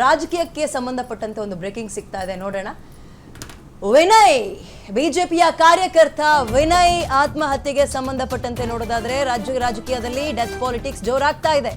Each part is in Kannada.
ರಾಜಕೀಯಕ್ಕೆ ಸಂಬಂಧಪಟ್ಟಂತೆ ಒಂದು ಬ್ರೇಕಿಂಗ್ ಸಿಗ್ತಾ ಇದೆ, ನೋಡೋಣ. ವಿನಯ್, ಬಿಜೆಪಿಯ ಕಾರ್ಯಕರ್ತ ವಿನಯ್ ಆತ್ಮಹತ್ಯೆಗೆ ಸಂಬಂಧಪಟ್ಟಂತೆ ನೋಡೋದಾದ್ರೆ ರಾಜಕೀಯದಲ್ಲಿ ಡೆತ್ ಪಾಲಿಟಿಕ್ಸ್ ಜೋರಾಗ್ತಾ ಇದೆ.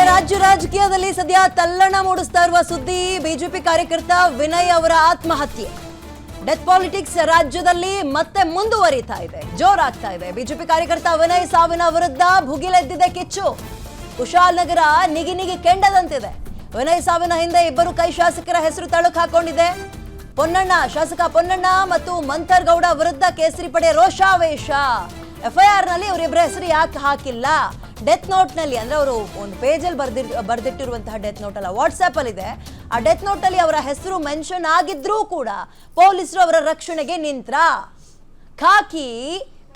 ರಾಜ್ಯ ರಾಜಕೀಯದಲ್ಲಿ ಸದ್ಯ ತಲ್ಲಣ ಮೂಡಿಸ್ತಾ ಇರುವ ಸುದ್ದಿ ಬಿಜೆಪಿ ಕಾರ್ಯಕರ್ತ ವಿನಯ್ ಅವರ ಆತ್ಮಹತ್ಯೆ. ಡೆತ್ ಪಾಲಿಟಿಕ್ಸ್ ರಾಜ್ಯದಲ್ಲಿ ಮತ್ತೆ ಮುಂದುವರಿತಾ ಇದೆ, ಜೋರಾಗ್ತಾ ಇದೆ. ಬಿಜೆಪಿ ಕಾರ್ಯಕರ್ತ ವಿನಯ್ ಸಾವಿನ ವಿರುದ್ಧ ಭುಗಿಲೆದ್ದಿದೆ ಕಿಚ್ಚು. ಕುಶಾಲನಗರ ನಿಗಿ ಕೆಂಡದಂತಿದೆ. ವಿನಯ್ ಸಾವಿನ ಹಿಂದೆ ಇಬ್ಬರು ಕೈ ಶಾಸಕರ ಹೆಸರು ತಳುಕು ಹಾಕೊಂಡಿದೆ. ಶಾಸಕ ಪೊನ್ನಣ್ಣ ಮತ್ತು ಮಂಥರ್ ಗೌಡ ವಿರುದ್ಧ ಕೇಸರಿ ಪಡೆ ರೋಷಾವೇಶ. ಎಫ್ಐಆರ್ ನಲ್ಲಿ ಇವರಿಬ್ಬರ ಹೆಸರು ಯಾಕೆ ಹಾಕಿಲ್ಲ? ಡೆತ್ ನೋಟ್ ನಲ್ಲಿ, ಅಂದ್ರೆ ಅವರು ಒಂದು ಪೇಜ್ ಅಲ್ಲಿ ಬರ್ದಿಟ್ಟಿರುವಂತಹ ಡೆತ್ ನೋಟ್ ಅಲ್ಲ, ವಾಟ್ಸ್ಆಪ್ ಅಲ್ಲಿ ಇದೆ. ಆ ಡೆತ್ ನೋಟ್ ಅಲ್ಲಿ ಅವರ ಹೆಸರು ಮೆನ್ಷನ್ ಆಗಿದ್ರೂ ಕೂಡ ಪೊಲೀಸರು ಅವರ ರಕ್ಷಣೆಗೆ ನಿಂತ್ರ.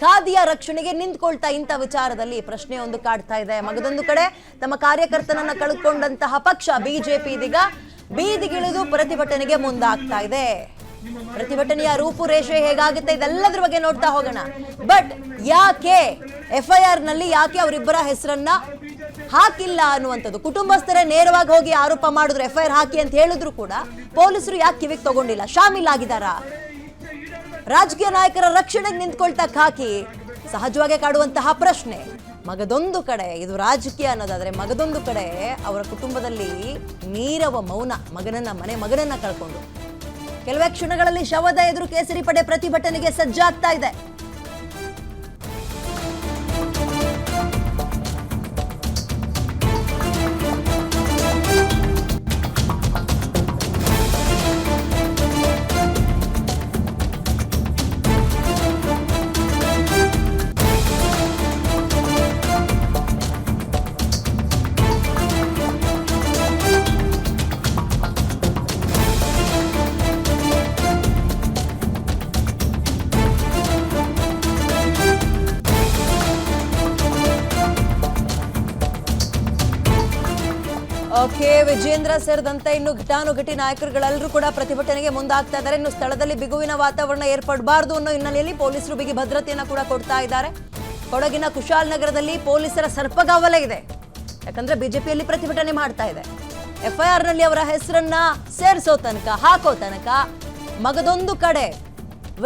ಖಾದಿಯ ರಕ್ಷಣೆಗೆ ನಿಂತ್ಕೊಳ್ತಾ ಇಂಥ ವಿಚಾರದಲ್ಲಿ ಪ್ರಶ್ನೆ ಒಂದು ಕಾಡ್ತಾ ಇದೆ. ಮಗದೊಂದು ಕಡೆ ತಮ್ಮ ಕಾರ್ಯಕರ್ತನನ್ನ ಕಳ್ಕೊಂಡಂತಹ ಪಕ್ಷ ಬಿಜೆಪಿ ಇದೀಗ ಬೀದಿಗಿಳಿದು ಪ್ರತಿಭಟನೆಗೆ ಮುಂದಾಗ್ತಾ ಇದೆ. ಪ್ರತಿಭಟನೆಯ ರೂಪುರೇಷೆ ಹೇಗಾಗುತ್ತೆ ಇದೆಲ್ಲದ್ರ ಬಗ್ಗೆ ನೋಡ್ತಾ ಹೋಗೋಣ. ಬಟ್ ಯಾಕೆ ಎಫ್ಐಆರ್ ನಲ್ಲಿ ಯಾಕೆ ಅವರಿಬ್ಬರ ಹೆಸರನ್ನ ಹಾಕಿಲ್ಲ ಅನ್ನುವಂಥದ್ದು, ಕುಟುಂಬಸ್ಥರೇ ನೇರವಾಗಿ ಹೋಗಿ ಆರೋಪ ಮಾಡಿದ್ರು, ಎಫ್ಐಆರ್ ಹಾಕಿ ಅಂತ ಹೇಳಿದ್ರು ಕೂಡ ಪೊಲೀಸರು ಯಾಕೆ ಕಿವಿಗೆ ತಗೊಂಡಿಲ್ಲ? ಶಾಮೀಲಾಗಿದ್ದಾರ? ರಾಜಕೀಯ ನಾಯಕರ ರಕ್ಷಣೆಗೆ ನಿಂತ್ಕೊಳ್ತಾ ಸಹಜವಾಗಿ ಕಾಡುವಂತಹ ಪ್ರಶ್ನೆ. ಮಗದೊಂದು ಕಡೆ ಇದು ರಾಜಕೀಯ ಅನ್ನೋದಾದ್ರೆ, ಮಗದೊಂದು ಕಡೆ ಅವರ ಕುಟುಂಬದಲ್ಲಿ ನೀರವ ಮೌನ. ಮಗನನ್ನ ಕಳ್ಕೊಂಡು ಕೆಲವೇ ಕ್ಷಣಗಳಲ್ಲಿ ಶವದ ಎದುರು ಕೇಸರಿ ಪಡೆ ಪ್ರತಿಭಟನೆಗೆ ಸಜ್ಜಾಗ್ತಾ ಇದೆ. ವಿಜೇಂದ್ರ ಸೇರಿದಂತೆ ಇನ್ನು ಘಟಾನುಘಟಿ ನಾಯಕರುಗಳೆಲ್ಲರೂ ಕೂಡ ಪ್ರತಿಭಟನೆಗೆ ಮುಂದಾಗ್ತಾ ಇದ್ದಾರೆ. ಇನ್ನು ಸ್ಥಳದಲ್ಲಿ ಬಿಗುವಿನ ವಾತಾವರಣ ಏರ್ಪಡಬಾರದು ಅನ್ನೋ ಹಿನ್ನೆಲೆಯಲ್ಲಿ ಪೊಲೀಸರು ಬಿಗಿ ಭದ್ರತೆಯನ್ನು ಕೂಡ ಕೊಡ್ತಾ ಇದ್ದಾರೆ. ಕೊಡಗಿನ ಕುಶಾಲನಗರದಲ್ಲಿ ಪೊಲೀಸರ ಸರ್ಪಗಾವಲೆ ಇದೆ, ಯಾಕಂದ್ರೆ ಬಿಜೆಪಿಯಲ್ಲಿ ಪ್ರತಿಭಟನೆ ಮಾಡ್ತಾ ಇದೆ. ಎಫ್ಐಆರ್ ನಲ್ಲಿ ಅವರ ಹೆಸರನ್ನ ಸೇರಿಸೋ ತನಕ, ಹಾಕೋ ತನಕ, ಮಗದೊಂದು ಕಡೆ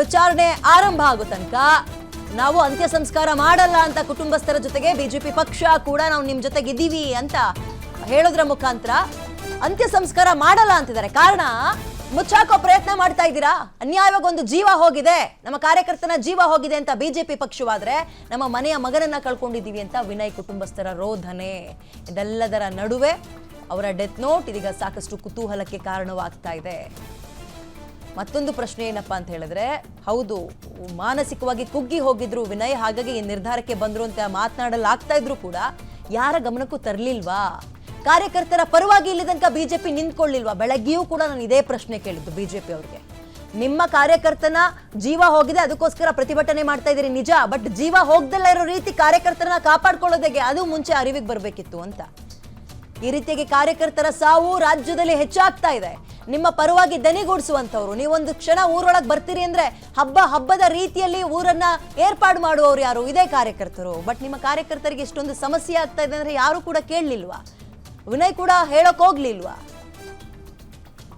ವಿಚಾರಣೆ ಆರಂಭ ಆಗೋ ತನಕ ನಾವು ಅಂತ್ಯ ಸಂಸ್ಕಾರ ಮಾಡಲ್ಲ ಅಂತ ಕುಟುಂಬಸ್ಥರ ಜೊತೆಗೆ ಬಿಜೆಪಿ ಪಕ್ಷ ಕೂಡ ನಾವು ನಿಮ್ ಜೊತೆಗಿದ್ದೀವಿ ಅಂತ ಹೇಳೋದ್ರ ಮುಖಾಂತರ ಅಂತ್ಯ ಸಂಸ್ಕಾರ ಮಾಡಲ್ಲ ಅಂತಿದ್ದಾರೆ. ಕಾರಣ, ಮುಚ್ಚಾಕೋ ಪ್ರಯತ್ನ ಮಾಡ್ತಾ ಇದ್ದೀರಾ, ಅನ್ಯಾಯವಾಗಿ ಒಂದು ಜೀವ ಹೋಗಿದೆ, ನಮ್ಮ ಕಾರ್ಯಕರ್ತನ ಜೀವ ಹೋಗಿದೆ ಅಂತ ಬಿಜೆಪಿ ಪಕ್ಷವಾದ್ರೆ ನಮ್ಮ ಮನೆಯ ಮಗನನ್ನ ಕಳ್ಕೊಂಡಿದ್ದೀವಿ ಅಂತ ವಿನಯ್ ಕುಟುಂಬಸ್ಥರ ರೋಧನೆ. ಇದೆಲ್ಲದರ ನಡುವೆ ಅವರ ಡೆತ್ ನೋಟ್ ಇದೀಗ ಸಾಕಷ್ಟು ಕುತೂಹಲಕ್ಕೆ ಕಾರಣವಾಗ್ತಾ ಇದೆ. ಮತ್ತೊಂದು ಪ್ರಶ್ನೆ ಏನಪ್ಪಾ ಅಂತ ಹೇಳಿದ್ರೆ, ಹೌದು ಮಾನಸಿಕವಾಗಿ ಕುಗ್ಗಿ ಹೋಗಿದ್ರು ವಿನಯ್, ಹಾಗಾಗಿ ಈ ನಿರ್ಧಾರಕ್ಕೆ ಬಂದ್ರು ಅಂತ ಮಾತನಾಡಲಾಗ್ತಾ ಇದ್ರು ಕೂಡ ಯಾರ ಗಮನಕ್ಕೂ ತರಲಿಲ್ವಾ? ಕಾರ್ಯಕರ್ತರ ಪರವಾಗಿ ಇಲ್ಲಿ ತನಕ ಬಿಜೆಪಿ ನಿಂತ್ಕೊಳ್ಳಿಲ್ವಾ? ಬೆಳಗ್ಗೆಯೂ ಕೂಡ ನಾನು ಇದೇ ಪ್ರಶ್ನೆ ಕೇಳಿದ್ದು ಬಿಜೆಪಿ ಅವರಿಗೆ. ನಿಮ್ಮ ಕಾರ್ಯಕರ್ತನ ಜೀವ ಹೋಗಿದೆ, ಅದಕ್ಕೋಸ್ಕರ ಪ್ರತಿಭಟನೆ ಮಾಡ್ತಾ ಇದ್ದೀರಿ ನಿಜ, ಬಟ್ ಜೀವ ಹೋಗ್ದಲ್ಲ ಇರೋ ರೀತಿ ಕಾರ್ಯಕರ್ತರನ್ನ ಕಾಪಾಡ್ಕೊಳ್ಳೋದಕ್ಕೆ ಅದು ಮುಂಚೆ ಅರಿವಿಗೆ ಬರಬೇಕಿತ್ತು ಅಂತ. ಈ ರೀತಿಯಾಗಿ ಕಾರ್ಯಕರ್ತರ ಸಾವು ರಾಜ್ಯದಲ್ಲಿ ಹೆಚ್ಚಾಗ್ತಾ ಇದೆ. ನಿಮ್ಮ ಪರವಾಗಿ ದನಿಗೂಡಿಸುವಂತವ್ರು, ನೀವೊಂದು ಕ್ಷಣ ಊರೊಳಗೆ ಬರ್ತೀರಿ ಅಂದ್ರೆ ಹಬ್ಬದ ರೀತಿಯಲ್ಲಿ ಊರನ್ನ ಏರ್ಪಾಡು ಮಾಡುವವರು ಯಾರು? ಇದೇ ಕಾರ್ಯಕರ್ತರು. ಬಟ್ ನಿಮ್ಮ ಕಾರ್ಯಕರ್ತರಿಗೆ ಇಷ್ಟೊಂದು ಸಮಸ್ಯೆ ಆಗ್ತಾ ಇದೆ ಅಂದ್ರೆ ಯಾರು ಕೂಡ ಕೇಳಲಿಲ್ವಾ? ವಿನಯ್ ಕೂಡ ಹೇಳೋಕ್ ಹೋಗ್ಲಿಲ್ವಾ?